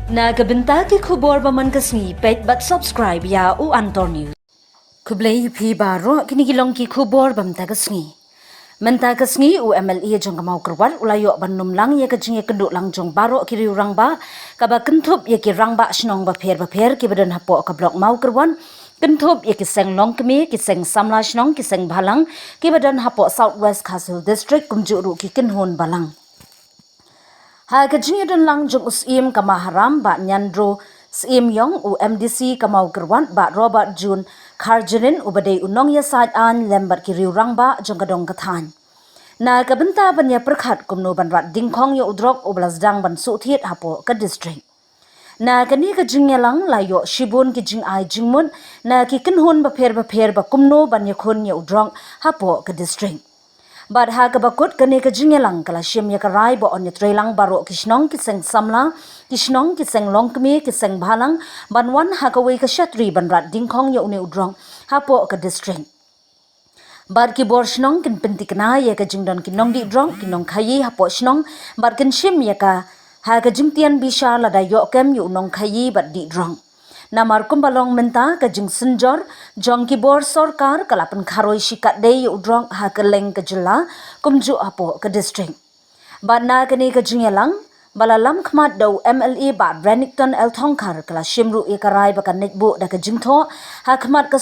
Nagabenta ki khubor baman kasni pet but subscribe ya u Antor News. Kublay pi baro kinigilong ki khubor bamta kasni. Menta kasni u MLE jong kamau kerwat ulayo banum lang ya kajing ya kenduk lang jong baro kiri urang ba kaba kentup ya ki rang ba snong ba pher ki badan hapo ka blok mau kerwan kentup ya ki seng long kemi ki seng samla snong ki seng balang ki badan hapo Southwest Castle District kumju ru ki kenhon balang. Ha kajing dan lang jong usim kamaharam ba nyandro sim yong u MDC kamau kerwan ba Robert June Karjanin u badai unong ya saat an lembat ki riurang ba jong kadong kathan. Na kabenta banya perkhat kumno ban rat dingkhong ya udrok u blasdang ban suthit hapo ka district. Na kani kajing lang layo shibun ki jing ai jingmun na ki kenhun ba pher ba kumno ban ya khun ya udrong hapo ka district. Bad ha kabakut kani kajing lang kala shim ya karai bo on ya trelang baro kisnong kiseng samla kisnong kiseng longkmi kiseng bhalang banwan ha kawai ka shatri ban rat dingkhong ya une udrong hapo ka district. Bad ki bor shnong kin pentikna ya kajing don kinong di drong kinong khayi hapo shnong bad kin shim ya ka ha kajing tian bisha lada yo kem yu nong khayi bad di drong. Namar kumbalong menta kajing senjor jong ki bor sorkar kalapan kharoi shikat dei udrong ha keleng kejela kumju apo ke district. Badna kani kajing lang balalam khmat do MLE ba Renington El Thongkar kala shimru ikarai ba kanetbu da kajing tho ha khmat ka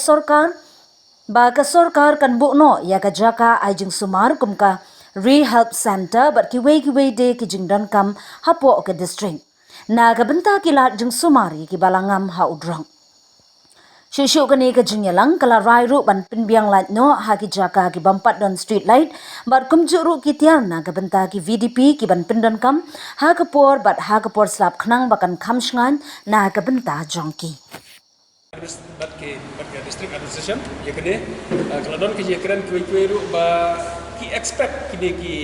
sorkar kan bu no ya ka jaka ajing sumar kumka Rehelp Center bat ki wei de kijing don kam hapo ke district. Na kabenta kilat jeng sumari ki balangam ha udrong. Shushu kani ka lang kala rai ru ban pinbiang light no ha ki jaka ki bampat don street light bat kumju ru ki tiang na kabenta ki VDP ki ban pindon kam ha kapor bat ha kapor slap khnang bakan khamsngan na kabenta jongki. Bat ke district administration ya kene kalau don ki keren kuai ru ba ki expect kini ki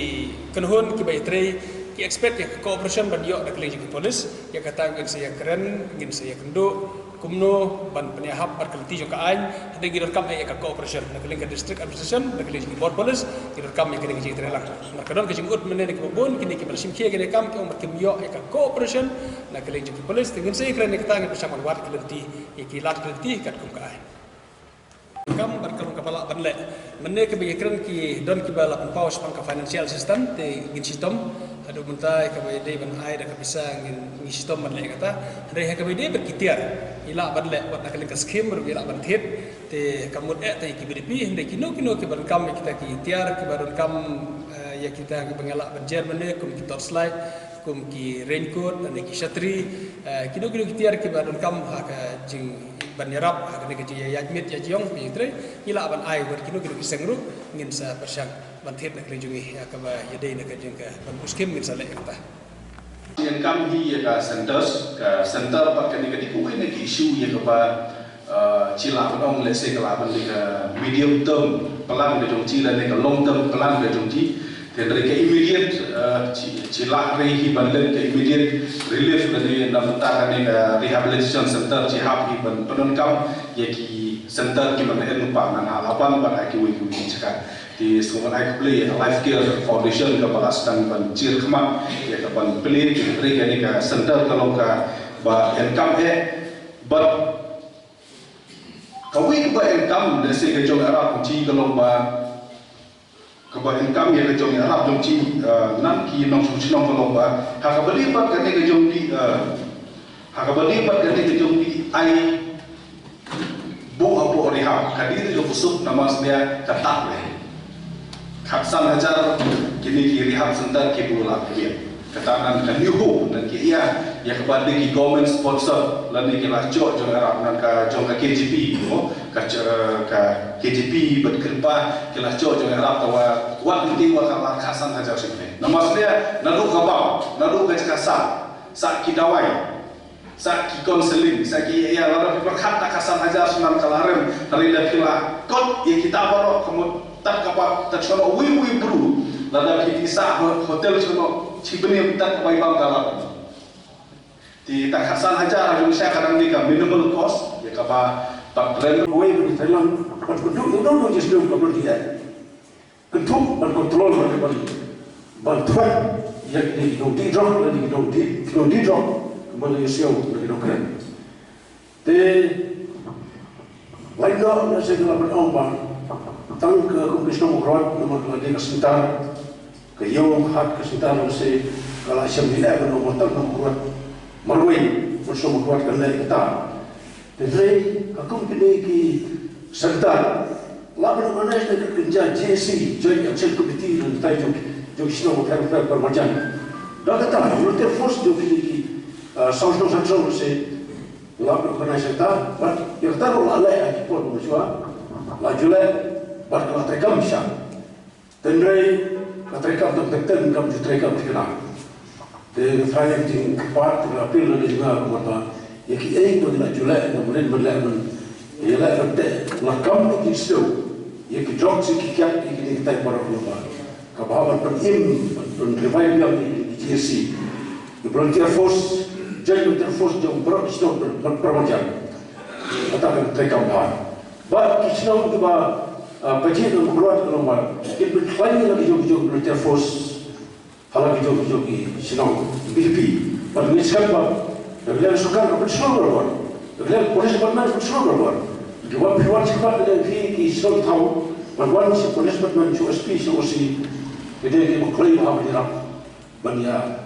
kenhun ki bai tre ki expect ya cooperation ban yo dak lagi polis ya kata ngin saya keren ngin saya kendo kumno ban penihap bar kelti jo ka ain ada gi rekam ya ka cooperation dak lagi district administration dak lagi board police gi rekam ya kini ki tre lang markadon ki jingut menen ki bobon kini ki bersim ki gi rekam ki umar ki yo ya ka cooperation dak lagi polis ngin saya keren kata ngin bersama war kelti ya ki lat kelti kat kum ka ain kam barkalung kepala banle menne ke keren ki don ki bala paus pang ka financial system te gin sistem adu muntai ka bay de ban ai da ka bisa ngin sistem banle kata re ha ka bay de berkitiar ila banle wat nak ka scheme ru ila ban thet te kamut te ki BDP hinde kino ki ban kam kita ki tiar ki baron kam ya kita ki bangala ban Germany kum ki torchlight kum ki raincoat dan ki shatri kino ki tiar ki baron kam ha ka jing ban yarap ha ka ki ya mit ya jiong ki tre ila ban ai wat kino ki sengru ngin sa persang ban thet nak rinjungi ya ka ba ya dei nak jeng ka ban muskim ngin sa le kata yang kam hi ya ka center pa ka ni ku ni ki issue ya ka ba chila ban ong le se ka la ban ni ka medium term pelan de jong chi la ni ka long term pelan de jong chi dan dari ke immediate chila re hi ban le ke immediate relief dari nam ta ka ni ka rehabilitation center chi hap hi ban penon kam ya ki center ki ban en pa na lapan ban ki wi chaka di sungai air play life care foundation ke balas dan ban cir kemak ya ke ban play di mereka ni ke center kalau ke ba income but kawi ke ba income dari segi jong Arab kunci kalau ba ke ba income ya ke jong Arab jong ci nan ki nong suci nong kalau ba hak beli ba ke ke jong di hak beli ba ke jong di ai bu abu rehab kadir jong busuk nama dia katak leh Haksan hajar kini ki rehab center ki bola ki katakan kan new hope dan ki ia ya kepada ki government sponsor lan ki la jo jong Arab nan ka jong ka KGP no ka KGP berkerpa ki la jo jong Arab tawa wat nanti wa ka Haksan hajar sini nama dia nadu kabau nadu ka sa ki dawai sa ki counseling sa ki ia la berkat Haksan hajar sunan kalarem tarida kila kot ya kita baro kemudian tak kapal tak sono wi bru lada kita sa hotel sono cibeni tak kapai bang kalah di tak Hasan aja Indonesia kadang ni ka minimal cost ya kapa tak brand wi bru Thailand pat kudu just do kabul dia kentuk ban kontrol ban thwat ya di do di drop kembali siau dari dokter. Te lainnya nasi dalam berapa tang ke komisi nomor lagi kesentar ke yang hak kesentar nasi kalau siam di level nomor tang nomor marwai bersama kuat kena kita. Jadi aku pilih ki sentar lalu mana yang kerja JC Joint Action Committee dan tajuk Sino permacam. Dah kata, mulai force jo pilih social sanction se lalu mana serta, yang tahu lalai lagi pun bersua, lajulai berkelah terekam sah. Tendai terekam tentang kam terekam dikenal. The financing part apil ada juga kemana, yang kita pun lajulai, kemudian berlaku, ialah ada lakam di situ. Yang kita sikikat ini kita para ulama, kabahan penim revive yang di GSC, the volunteer force, joint force yang beristirahat bermacam, katakan terekam bahan. Bah kita juga kajian yang berbuat ulama, kita berklaim lagi jauh volunteer force, halau jauh di Sinong, BP, pada misal bah, dengan sukan berseluruh berbuat, dengan polis bermain berseluruh berbuat. Jawab firman sifat dan fi Islam tahu bahwa si polis bermain USP si jadi dia mengklaim bahawa dia bania